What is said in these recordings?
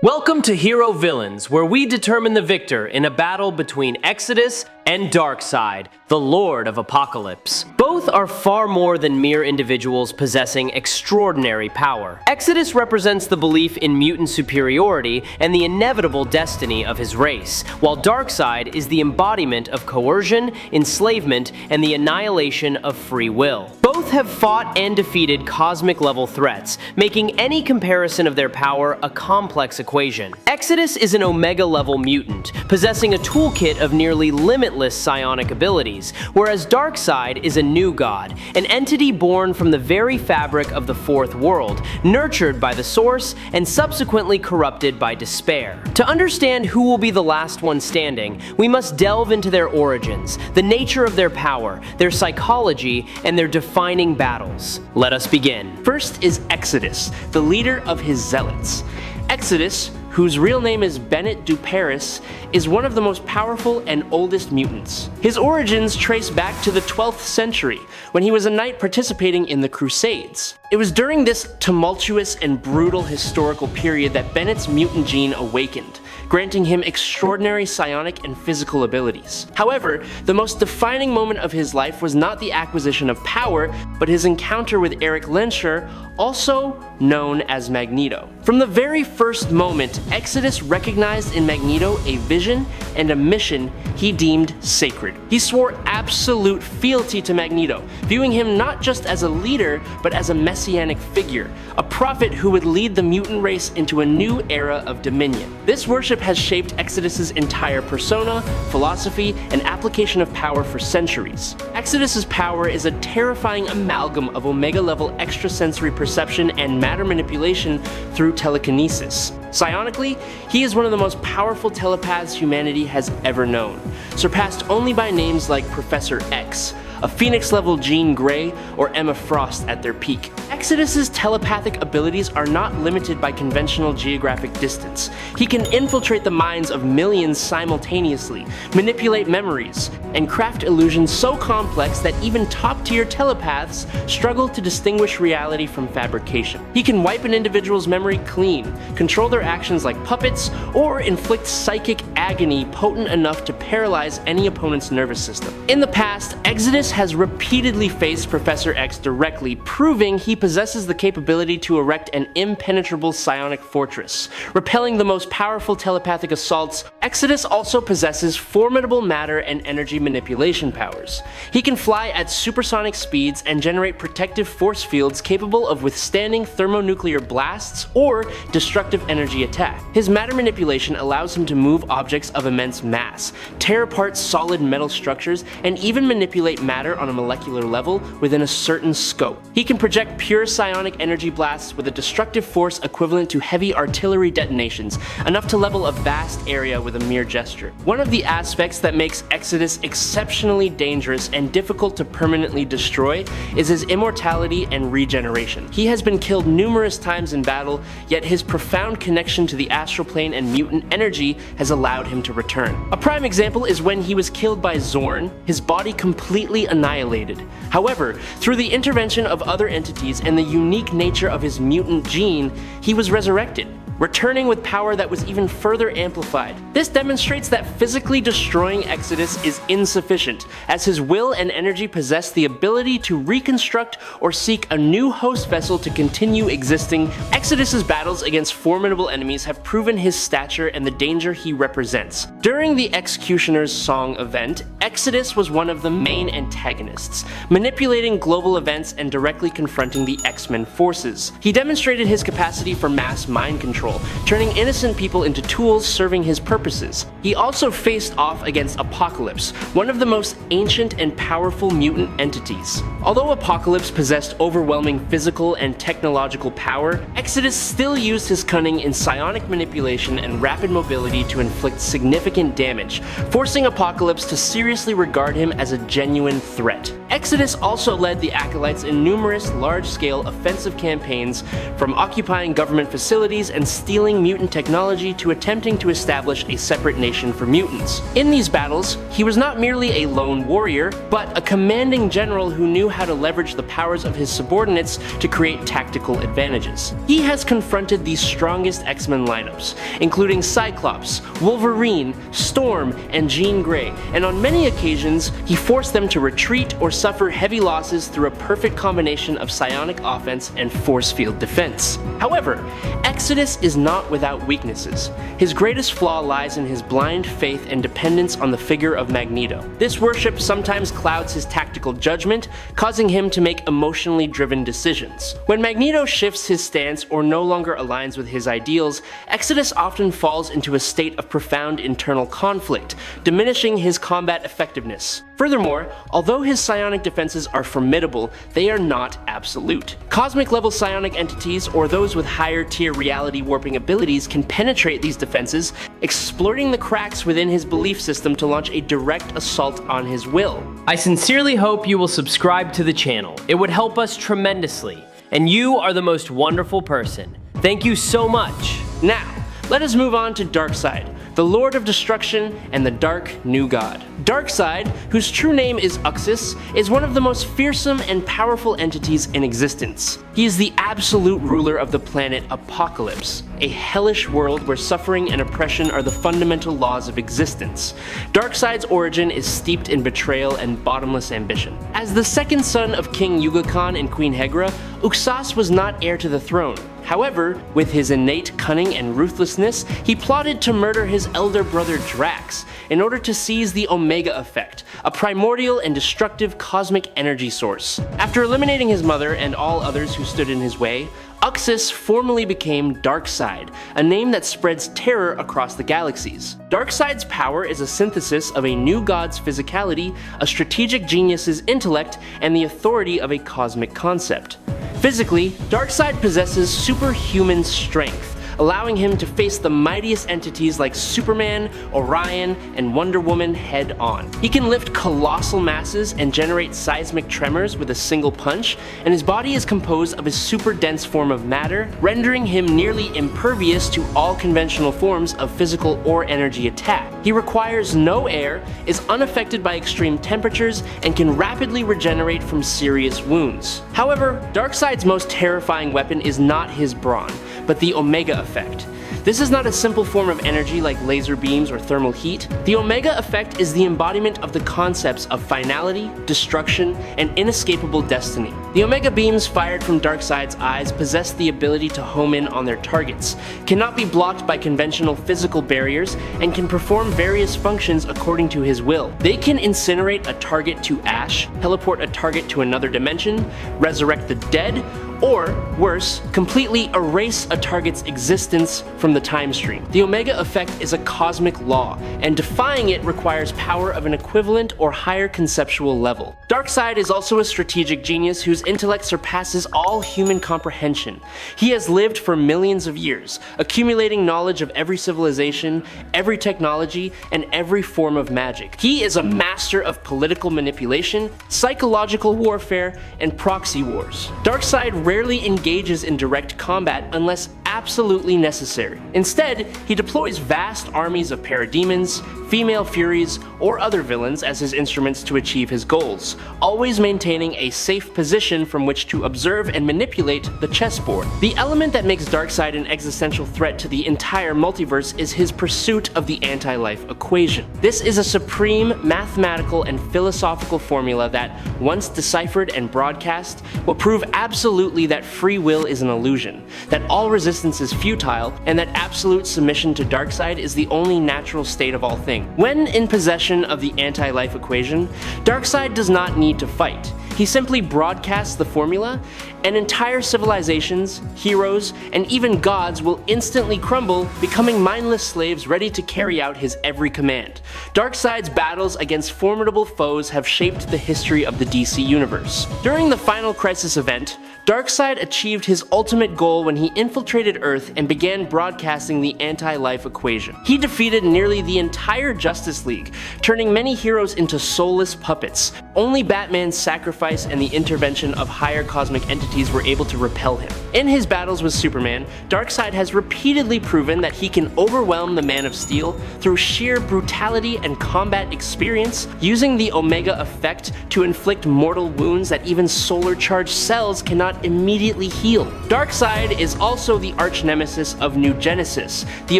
Welcome to Hero Villains, where we determine the victor in a battle between Exodus and Darkseid, the Lord of Apocalypse. Both are far more than mere individuals possessing extraordinary power. Exodus represents the belief in mutant superiority and the inevitable destiny of his race, while Darkseid is the embodiment of coercion, enslavement, and the annihilation of free will. Both have fought and defeated cosmic-level threats, making any comparison of their power a complex equation. Exodus is an Omega-level mutant, possessing a toolkit of nearly limitless psionic abilities, whereas Darkseid is a new god, an entity born from the very fabric of the Fourth World, nurtured by the Source and subsequently corrupted by despair. To understand who will be the last one standing, we must delve into their origins, the nature of their power, their psychology, and their defining battles. Let us begin. First is Exodus, the leader of his zealots. Exodus, whose real name is Bennett du Paris, is one of the most powerful and oldest mutants. His origins trace back to the 12th century, when he was a knight participating in the Crusades. It was during this tumultuous and brutal historical period that Bennett's mutant gene awakened, granting him extraordinary psionic and physical abilities. However, the most defining moment of his life was not the acquisition of power, but his encounter with Eric Lehnsherr, also known as Magneto. From the very first moment, Exodus recognized in Magneto a vision and a mission he deemed sacred. He swore absolute fealty to Magneto, viewing him not just as a leader, but as a messianic figure, a prophet who would lead the mutant race into a new era of dominion. This worship has shaped Exodus's entire persona, philosophy, and application of power for centuries. Exodus's power is a terrifying amalgam of Omega-level extrasensory perception and matter manipulation through telekinesis. Psionically, he is one of the most powerful telepaths humanity has ever known, surpassed only by names like Professor X, a Phoenix-level Jean Grey, or Emma Frost at their peak. Exodus's telepathic abilities are not limited by conventional geographic distance. He can infiltrate the minds of millions simultaneously, manipulate memories, and craft illusions so complex that even top-tier telepaths struggle to distinguish reality from fabrication. He can wipe an individual's memory clean, control their actions like puppets, or inflict psychic agony potent enough to paralyze any opponent's nervous system. In the past, Exodus has repeatedly faced Professor X directly, proving he possesses the capability to erect an impenetrable psionic fortress. Repelling the most powerful telepathic assaults, Exodus also possesses formidable matter and energy manipulation powers. He can fly at supersonic speeds and generate protective force fields capable of withstanding thermonuclear blasts or destructive energy attack. His matter manipulation allows him to move objects of immense mass, tear apart solid metal structures, and even manipulate matter on a molecular level within a certain scope. He can project pure psionic energy blasts with a destructive force equivalent to heavy artillery detonations, enough to level a vast area with a mere gesture. One of the aspects that makes Exodus exceptionally dangerous and difficult to permanently destroy is his immortality and regeneration. He has been killed numerous times in battle, yet his profound connection to the astral plane and mutant energy has allowed him to return. A prime example is when he was killed by Zorn, his body completely annihilated. However, through the intervention of other entities and the unique nature of his mutant gene, he was resurrected, returning with power that was even further amplified. This demonstrates that physically destroying Exodus is insufficient, as his will and energy possess the ability to reconstruct or seek a new host vessel to continue existing. Exodus's battles against formidable enemies have proven his stature and the danger he represents. During the Executioner's Song event, Exodus was one of the main antagonists, manipulating global events and directly confronting the X-Men forces. He demonstrated his capacity for mass mind control, turning innocent people into tools serving his purposes. He also faced off against Apocalypse, one of the most ancient and powerful mutant entities. Although Apocalypse possessed overwhelming physical and technological power, Exodus still used his cunning in psionic manipulation and rapid mobility to inflict significant damage, forcing Apocalypse to seriously regard him as a genuine threat. Exodus also led the Acolytes in numerous large-scale offensive campaigns, from occupying government facilities and stealing mutant technology to attempting to establish a separate nation for mutants. In these battles, he was not merely a lone warrior, but a commanding general who knew how to leverage the powers of his subordinates to create tactical advantages. He has confronted the strongest X-Men lineups, including Cyclops, Wolverine, Storm, and Jean Grey, and on many occasions, he forced them to retreat or suffer heavy losses through a perfect combination of psionic offense and force field defense. However, Exodus is not without weaknesses. His greatest flaw lies in his blind faith and dependence on the figure of Magneto. This worship sometimes clouds his tactical judgment, causing him to make emotionally driven decisions. When Magneto shifts his stance or no longer aligns with his ideals, Exodus often falls into a state of profound internal conflict, diminishing his combat effectiveness. Furthermore, although his psionic defenses are formidable, they are not absolute. Cosmic-level psionic entities, or those with higher-tier reality warping abilities, can penetrate these defenses, exploiting the cracks within his belief system to launch a direct assault on his will. I sincerely hope you will subscribe to the channel. It would help us tremendously, and you are the most wonderful person. Thank you so much. Now, let us move on to Darkseid, the Lord of Destruction and the Dark New God. Darkseid, whose true name is Uxas, is one of the most fearsome and powerful entities in existence. He is the absolute ruler of the planet Apocalypse, a hellish world where suffering and oppression are the fundamental laws of existence. Darkseid's origin is steeped in betrayal and bottomless ambition. As the second son of King Yuga and Queen Hegra, Uxas was not heir to the throne. However, with his innate cunning and ruthlessness, he plotted to murder his elder brother Drax in order to seize the Omega Effect, a primordial and destructive cosmic energy source. After eliminating his mother and all others who stood in his way, Uxas formally became Darkseid, a name that spreads terror across the galaxies. Darkseid's power is a synthesis of a new god's physicality, a strategic genius's intellect, and the authority of a cosmic concept. Physically, Darkseid possesses superhuman strength, allowing him to face the mightiest entities like Superman, Orion, and Wonder Woman head-on. He can lift colossal masses and generate seismic tremors with a single punch, and his body is composed of a super dense form of matter, rendering him nearly impervious to all conventional forms of physical or energy attack. He requires no air, is unaffected by extreme temperatures, and can rapidly regenerate from serious wounds. However, Darkseid's most terrifying weapon is not his brawn, but the Omega Effect. This is not a simple form of energy like laser beams or thermal heat. The Omega Effect is the embodiment of the concepts of finality, destruction, and inescapable destiny. The Omega beams fired from Darkseid's eyes possess the ability to home in on their targets, cannot be blocked by conventional physical barriers, and can perform various functions according to his will. They can incinerate a target to ash, teleport a target to another dimension, resurrect the dead, or, worse, completely erase a target's existence from the time stream. The Omega Effect is a cosmic law, and defying it requires power of an equivalent or higher conceptual level. Darkseid is also a strategic genius whose intellect surpasses all human comprehension. He has lived for millions of years, accumulating knowledge of every civilization, every technology, and every form of magic. He is a master of political manipulation, psychological warfare, and proxy wars. Darkseid rarely engages in direct combat unless absolutely necessary. Instead, he deploys vast armies of parademons, female furies, or other villains as his instruments to achieve his goals, always maintaining a safe position from which to observe and manipulate the chessboard. The element that makes Darkseid an existential threat to the entire multiverse is his pursuit of the anti-life equation. This is a supreme mathematical and philosophical formula that, once deciphered and broadcast, will prove absolutely that free will is an illusion, that all resistance is futile, and that absolute submission to Darkseid is the only natural state of all things. When in possession of the anti-life equation, Darkseid does not need to fight. He simply broadcasts the formula, and entire civilizations, heroes, and even gods will instantly crumble, becoming mindless slaves ready to carry out his every command. Darkseid's battles against formidable foes have shaped the history of the DC Universe. During the Final Crisis event, Darkseid achieved his ultimate goal when he infiltrated Earth and began broadcasting the anti-life equation. He defeated nearly the entire Justice League, turning many heroes into soulless puppets, Only Batman's sacrifice and the intervention of higher cosmic entities were able to repel him. In his battles with Superman, Darkseid has repeatedly proven that he can overwhelm the Man of Steel through sheer brutality and combat experience, using the Omega effect to inflict mortal wounds that even solar-charged cells cannot immediately heal. Darkseid is also the arch-nemesis of New Genesis, the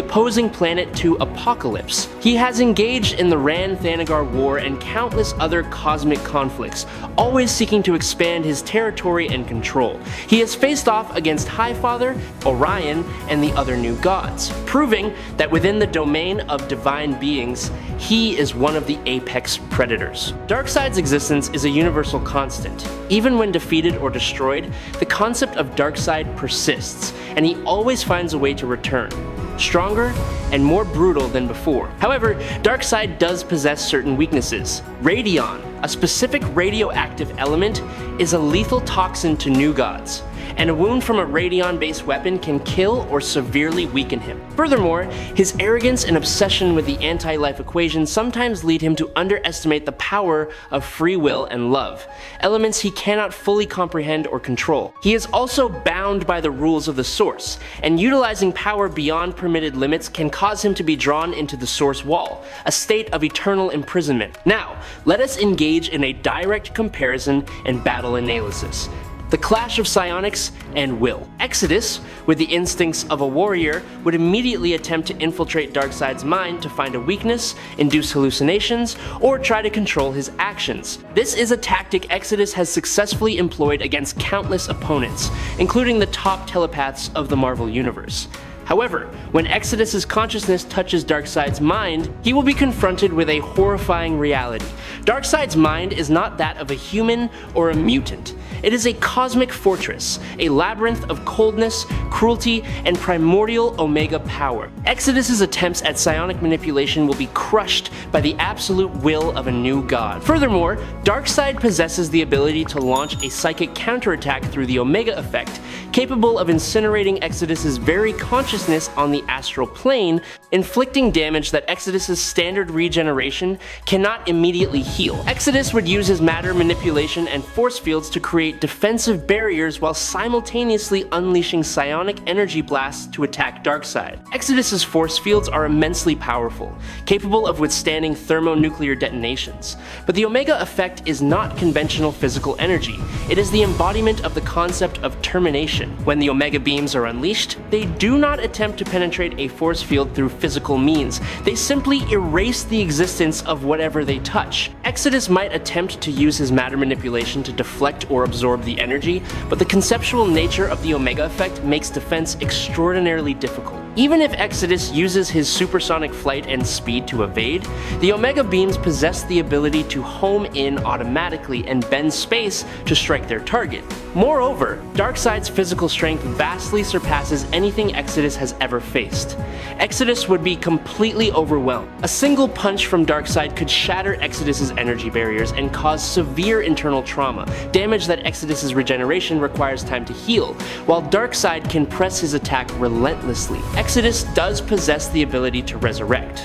opposing planet to Apocalypse. He has engaged in the Rann-Thanagar War and countless other cosmic conflicts, always seeking to expand his territory and control. He has faced off against Highfather, Orion, and the other new gods, proving that within the domain of divine beings, he is one of the apex predators. Darkseid's existence is a universal constant. Even when defeated or destroyed, the concept of Darkseid persists, and he always finds a way to return, stronger and more brutal than before. However, Darkseid does possess certain weaknesses. Radion, a specific radioactive element, is a lethal toxin to new gods, and a wound from a radion-based weapon can kill or severely weaken him. Furthermore, his arrogance and obsession with the anti-life equation sometimes lead him to underestimate the power of free will and love, elements he cannot fully comprehend or control. He is also bound by the rules of the Source, and utilizing power beyond permitted limits can cause him to be drawn into the Source Wall, a state of eternal imprisonment. Now, let us engage in a direct comparison and battle analysis. The clash of psionics and will. Exodus, with the instincts of a warrior, would immediately attempt to infiltrate Darkseid's mind to find a weakness, induce hallucinations, or try to control his actions. This is a tactic Exodus has successfully employed against countless opponents, including the top telepaths of the Marvel Universe. However, when Exodus's consciousness touches Darkseid's mind, he will be confronted with a horrifying reality. Darkseid's mind is not that of a human or a mutant. It is a cosmic fortress, a labyrinth of coldness, cruelty, and primordial Omega power. Exodus's attempts at psionic manipulation will be crushed by the absolute will of a new god. Furthermore, Darkseid possesses the ability to launch a psychic counterattack through the Omega effect, capable of incinerating Exodus's very consciousness on the astral plane, inflicting damage that Exodus's standard regeneration cannot immediately heal. Exodus would use his matter manipulation and force fields to create defensive barriers while simultaneously unleashing psionic energy blasts to attack Darkseid. Exodus's force fields are immensely powerful, capable of withstanding thermonuclear detonations. But the Omega effect is not conventional physical energy. It is the embodiment of the concept of termination. When the Omega beams are unleashed, they do not attempt to penetrate a force field through physical means. They simply erase the existence of whatever they touch. Exodus might attempt to use his matter manipulation to deflect or absorb the energy, but the conceptual nature of the Omega effect makes defense extraordinarily difficult. Even if Exodus uses his supersonic flight and speed to evade, the Omega beams possess the ability to home in automatically and bend space to strike their target. Moreover, Darkseid's physical strength vastly surpasses anything Exodus has ever faced. Exodus would be completely overwhelmed. A single punch from Darkseid could shatter Exodus's energy barriers and cause severe internal trauma, damage that Exodus's regeneration requires time to heal, while Darkseid can press his attack relentlessly. Exodus does possess the ability to resurrect,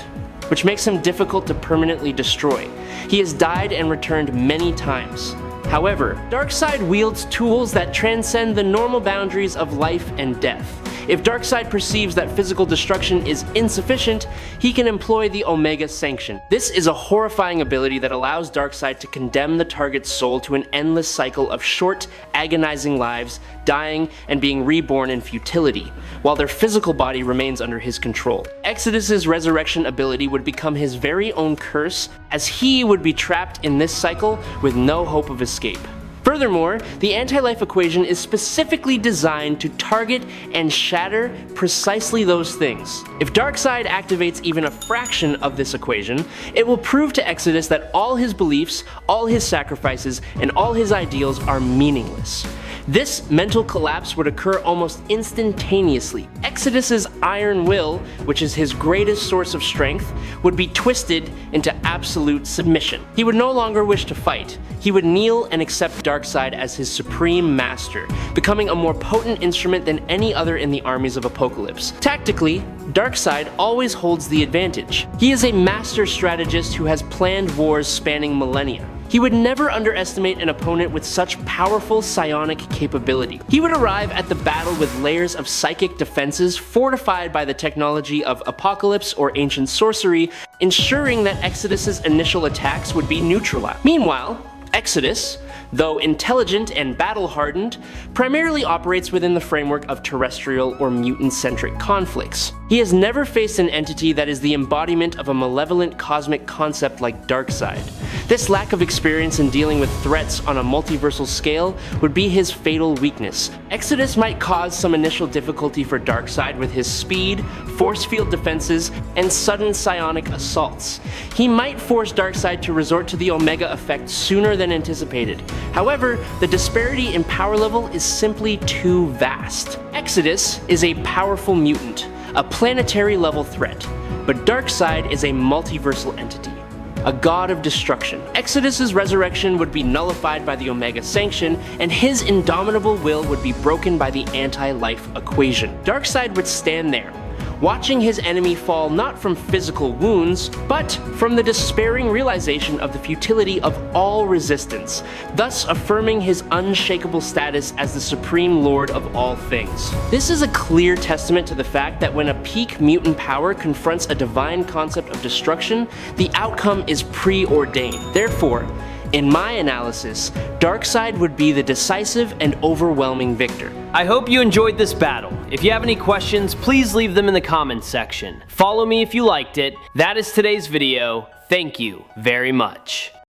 which makes him difficult to permanently destroy. He has died and returned many times. However, Darkseid wields tools that transcend the normal boundaries of life and death. If Darkseid perceives that physical destruction is insufficient, he can employ the Omega Sanction. This is a horrifying ability that allows Darkseid to condemn the target's soul to an endless cycle of short, agonizing lives, dying and being reborn in futility, while their physical body remains under his control. Exodus's resurrection ability would become his very own curse, as he would be trapped in this cycle with no hope of escape. Furthermore, the anti-life equation is specifically designed to target and shatter precisely those things. If Darkseid activates even a fraction of this equation, it will prove to Exodus that all his beliefs, all his sacrifices, and all his ideals are meaningless. This mental collapse would occur almost instantaneously. Exodus's iron will, which is his greatest source of strength, would be twisted into absolute submission. He would no longer wish to fight. He would kneel and accept Darkseid as his supreme master, becoming a more potent instrument than any other in the armies of Apocalypse. Tactically, Darkseid always holds the advantage. He is a master strategist who has planned wars spanning millennia. He would never underestimate an opponent with such powerful psionic capability. He would arrive at the battle with layers of psychic defenses fortified by the technology of apocalypse or ancient sorcery, ensuring that Exodus's initial attacks would be neutralized. Meanwhile, Exodus, though intelligent and battle-hardened, primarily operates within the framework of terrestrial or mutant-centric conflicts. He has never faced an entity that is the embodiment of a malevolent cosmic concept like Darkseid. This lack of experience in dealing with threats on a multiversal scale would be his fatal weakness. Exodus might cause some initial difficulty for Darkseid with his speed, force field defenses, and sudden psionic assaults. He might force Darkseid to resort to the Omega effect sooner than anticipated. However, the disparity in power level is simply too vast. Exodus is a powerful mutant, a planetary level threat, but Darkseid is a multiversal entity, a god of destruction. Exodus's resurrection would be nullified by the Omega Sanction, and his indomitable will would be broken by the anti-life equation. Darkseid would stand there, watching his enemy fall not from physical wounds, but from the despairing realization of the futility of all resistance, thus affirming his unshakable status as the supreme lord of all things. This is a clear testament to the fact that when a peak mutant power confronts a divine concept of destruction, the outcome is preordained. Therefore, in my analysis, Darkseid would be the decisive and overwhelming victor. I hope you enjoyed this battle. If you have any questions, please leave them in the comments section. Follow me if you liked it. That is today's video. Thank you very much.